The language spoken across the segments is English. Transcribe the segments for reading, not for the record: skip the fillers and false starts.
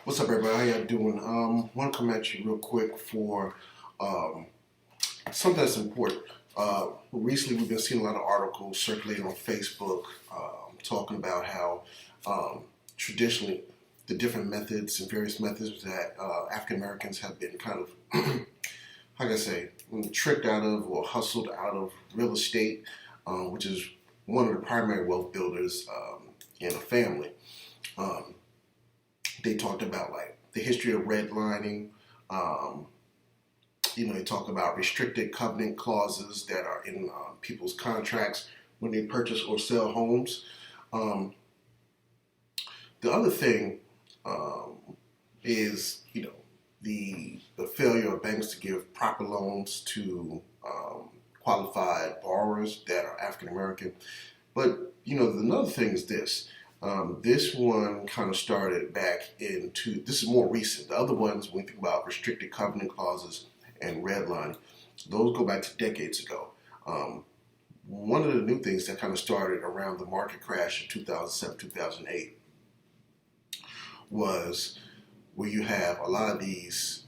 What's up, everybody? How y'all doing? Want to come at you real quick for um, something that's important. Recently, we've been seeing a lot of articles circulating on Facebook talking about how traditionally the different methods and various methods that African Americans have been kind of, how can I say, tricked out of or hustled out of real estate, which is one of the primary wealth builders in a family. Um, they talked about like the history of redlining. Um, they talk about restricted covenant clauses that are in people's contracts when they purchase or sell homes. Um, the other thing um, is, the failure of banks to give proper loans to qualified borrowers that are African American. But another thing is this. This one kind of started back into, this is more recent. The other ones, when we think about restricted covenant clauses and redlining, those go back to decades ago. Um, One of the new things that kind of started around the market crash in 2007, 2008 was where you have a lot of these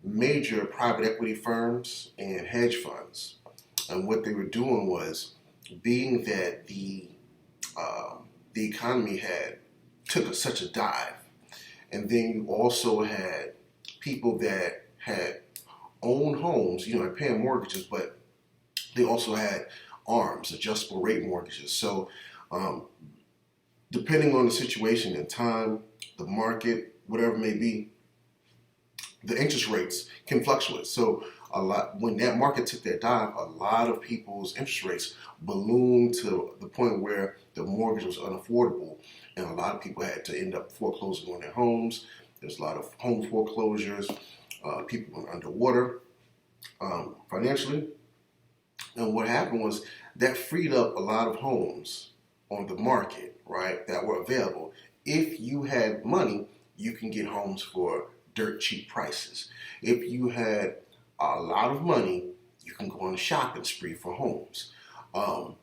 major private equity firms and hedge funds. And what they were doing was, being that the economy had took such a dive, and then you also had people that had owned homes, and paying mortgages, but they also had ARMs, adjustable rate mortgages. So, um, depending on the situation and time, the market, whatever it may be, the interest rates can fluctuate. So a lot when that market took that dive, a lot of people's interest rates ballooned to the point where the mortgage was unaffordable, and a lot of people had to end up foreclosing on their homes. There's a lot of home foreclosures. People went underwater financially, and what happened was that freed up a lot of homes on the market, right, that were available. If you had money, you can get homes for dirt cheap prices. If you had a lot of money, you can go on a shopping spree for homes. Um,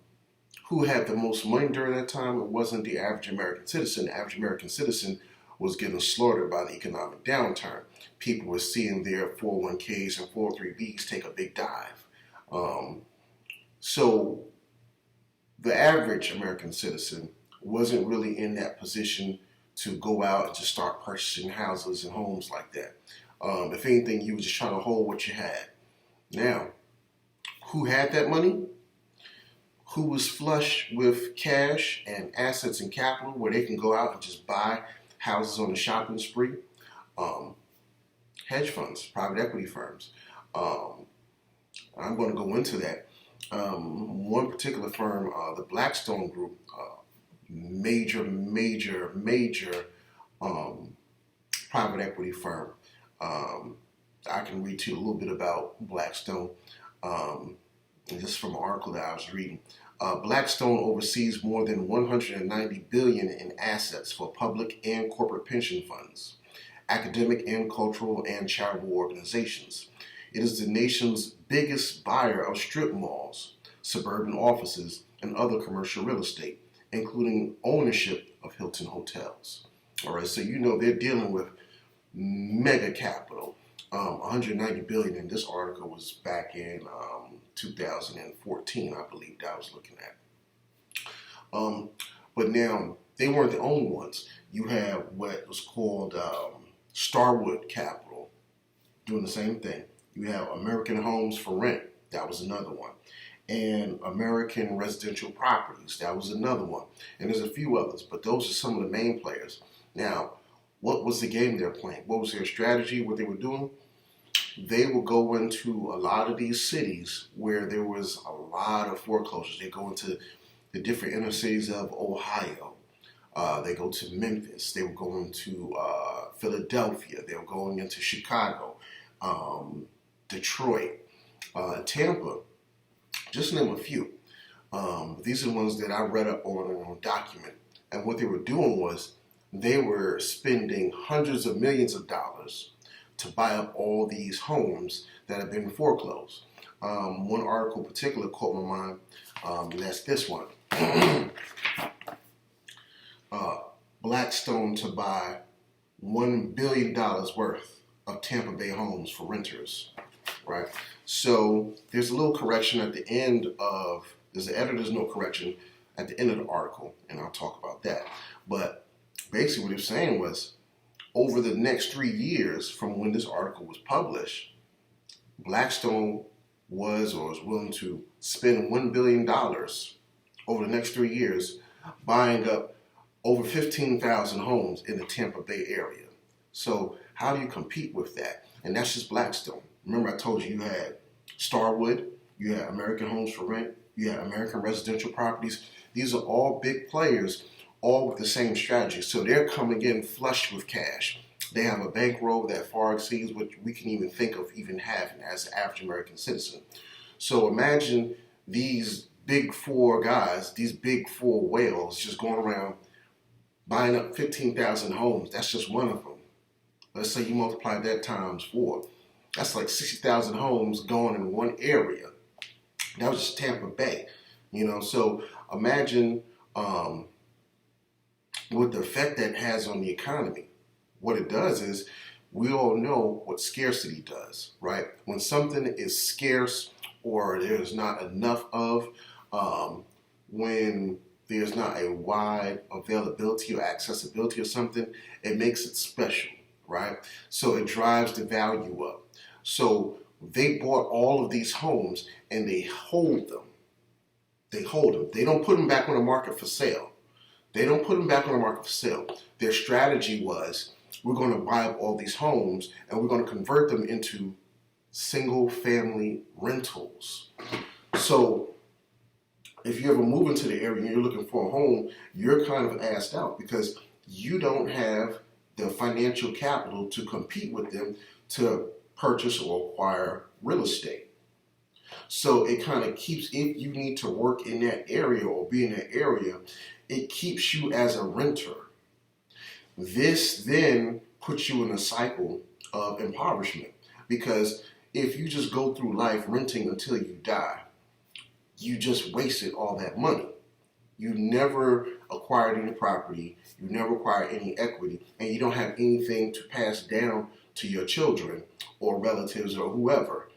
who had the most money during that time? It wasn't the average American citizen. The average American citizen was getting slaughtered by the economic downturn. People were seeing their 401ks and 403bs take a big dive. Um, so the average American citizen wasn't really in that position to go out and just start purchasing houses and homes like that. If anything, you were just trying to hold what you had. Now, who had that money? Who was flush with cash and assets and capital where they can go out and just buy houses on a shopping spree? Um, Hedge funds, private equity firms. Um, I'm going to go into that. One particular firm, the Blackstone Group, major um, private equity firm. Um, I can read to you a little bit about Blackstone. And this is from an article that I was reading. Blackstone oversees more than 190 billion in assets for public and corporate pension funds, academic and cultural and charitable organizations. It is the nation's biggest buyer of strip malls, suburban offices, and other commercial real estate, including ownership of Hilton hotels. All right, so they're dealing with mega capital. 190 billion in this article was back in 2014, I believe that I was looking at. But now they weren't the only ones. You have what was called Starwood Capital doing the same thing. You have American Homes for Rent. That was another one. And American Residential Properties. That was another one. And there's a few others, but those are some of the main players. Now, what was the game they're playing? What was their strategy? What they were doing? They would go into a lot of these cities where there was a lot of foreclosures. They go into the different inner cities of Ohio. They go to Memphis. They were going to Philadelphia. They were going into Chicago, Detroit, Tampa, just to name a few. These are the ones that I read up on a document. And what they were doing was they were spending hundreds of millions of dollars to buy up all these homes that have been foreclosed. One article in particular caught my mind, and that's this one. Blackstone to buy $1 billion worth of Tampa Bay homes for renters, right? So there's a little correction at the end of, there's an editor's note correction at the end of the article, and I'll talk about that. But basically what he was saying was, over the next 3 years from when this article was published, Blackstone was or is willing to spend $1 billion over the next 3 years buying up over 15,000 homes in the Tampa Bay area. So how do you compete with that? And that's just Blackstone. Remember I told you had Starwood, you had American Homes for Rent, you had American Residential Properties. These are all big players, all with the same strategy. So they're coming in flush with cash. They have a bankroll that far exceeds what we can even think of even having as an average American citizen. So imagine these big four guys, these big four whales just going around buying up 15,000 homes. That's just one of them. Let's say you multiply that times 4. That's like 60,000 homes going in one area. That was just Tampa Bay. So imagine what the effect that has on the economy. What it does is, we all know what scarcity does, right? When something is scarce or there's not enough of, when there's not a wide availability or accessibility of something, it makes it special, right? So it drives the value up. So they bought all of these homes and they hold them. They hold them. They don't put them back on the market for sale. Their strategy was, we're going to buy up all these homes and we're going to convert them into single family rentals. So if you ever move into the area and you're looking for a home, you're kind of asked out because you don't have the financial capital to compete with them to purchase or acquire real estate. So it kind of keeps, if you need to work in that area or be in that area, it keeps you as a renter. This then puts you in a cycle of impoverishment, because if you just go through life renting until you die, you just wasted all that money. You never acquired any property, you never acquired any equity, and you don't have anything to pass down to your children or relatives or whoever.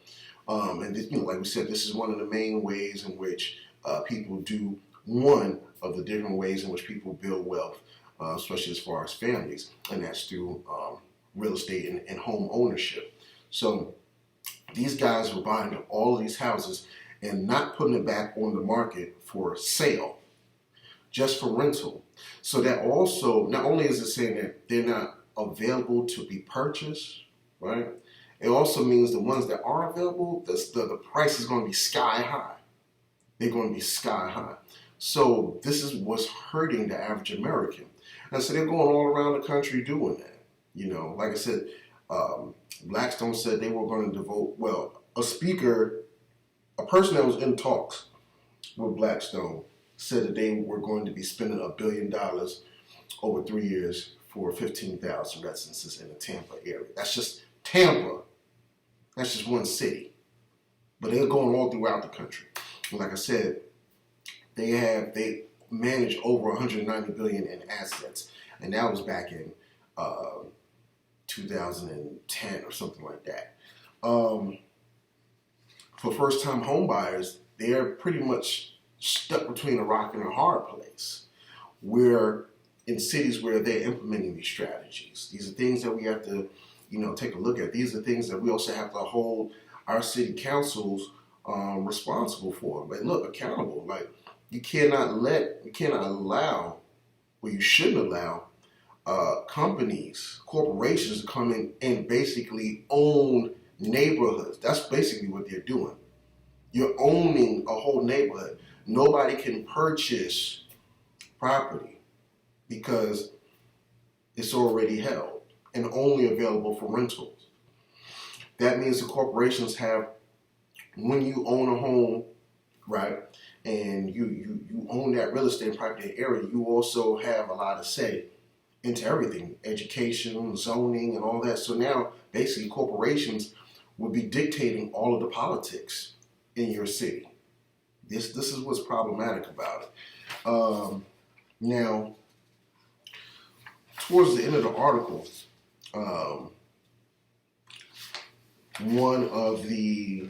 And this, like we said, this is one of the main ways in which people do, one of the different ways in which people build wealth. Especially as far as families, and that's through real estate and home ownership. So these guys were buying up all of these houses and not putting it back on the market for sale, just for rental. So that also, not only is it saying that they're not available to be purchased, right? It also means the ones that are available, the price is going to be sky high. They're going to be sky high. So this is what's hurting the average American. And so they're going all around the country doing that. Like I said, Blackstone said they were going to devote, a person that was in talks with Blackstone said that they were going to be spending $1 billion over 3 years for 15,000 residences in the Tampa area. That's just Tampa. That's just one city. But they're going all throughout the country. And like I said, they managed over $190 billion in assets, and that was back in 2010 or something like that. For first-time home buyers, they're pretty much stuck between a rock and a hard place. We're in cities where they're implementing these strategies. These are things that we have to, take a look at. These are things that we also have to hold our city councils responsible for. But look, accountable. Like, you cannot allow, or you shouldn't allow, corporations to come in and basically own neighborhoods. That's basically what they're doing. You're owning a whole neighborhood. Nobody can purchase property because it's already held and only available for rentals. That means the corporations have, when you own a home, right, and you own that real estate property area, you also have a lot of say into everything, education, zoning, and all that. So now, basically, corporations will be dictating all of the politics in your city. This is what's problematic about it. Now, towards the end of the article, um, one of the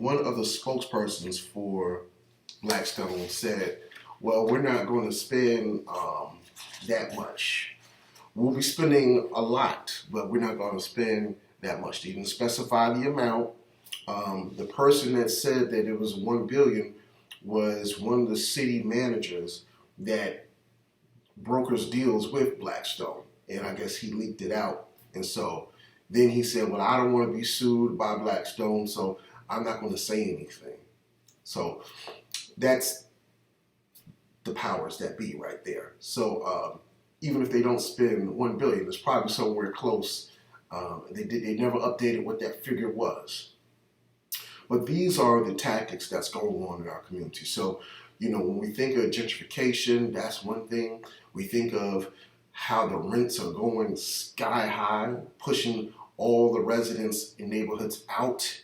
spokespersons for Blackstone said, "Well, we're not going to spend that much. We'll be spending a lot, but we're not going to spend that much." They didn't specify the amount. The person that said that it was $1 billion was one of the city managers that brokers deals with Blackstone, and I guess he leaked it out. And so then he said, "Well, I don't want to be sued by Blackstone, so I'm not going to say anything." So that's the powers that be right there. So even if they don't spend $1 billion, it's probably somewhere close. They never updated what that figure was. But these are the tactics that's going on in our community. So, when we think of gentrification, that's one thing. We think of how the rents are going sky high, pushing all the residents in neighborhoods out,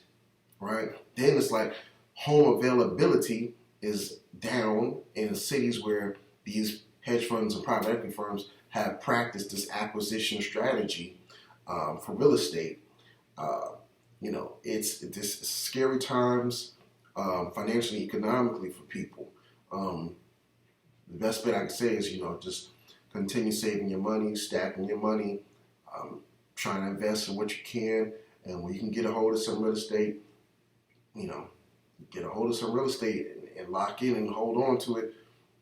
right? Then it's like home availability is down in cities where these hedge funds and private equity firms have practiced this acquisition strategy for real estate. It's scary times financially, economically for people. The best bet I can say is, just continue saving your money, stacking your money, trying to invest in what you can, and when you can get a hold of some real estate, get a hold of some real estate and lock in and hold on to it.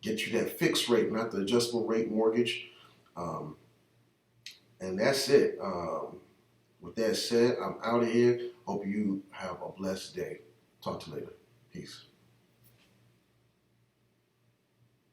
Get you that fixed rate, not the adjustable rate mortgage, and that's it. With that said, I'm out of here. Hope you have a blessed day. Talk to you later. Peace.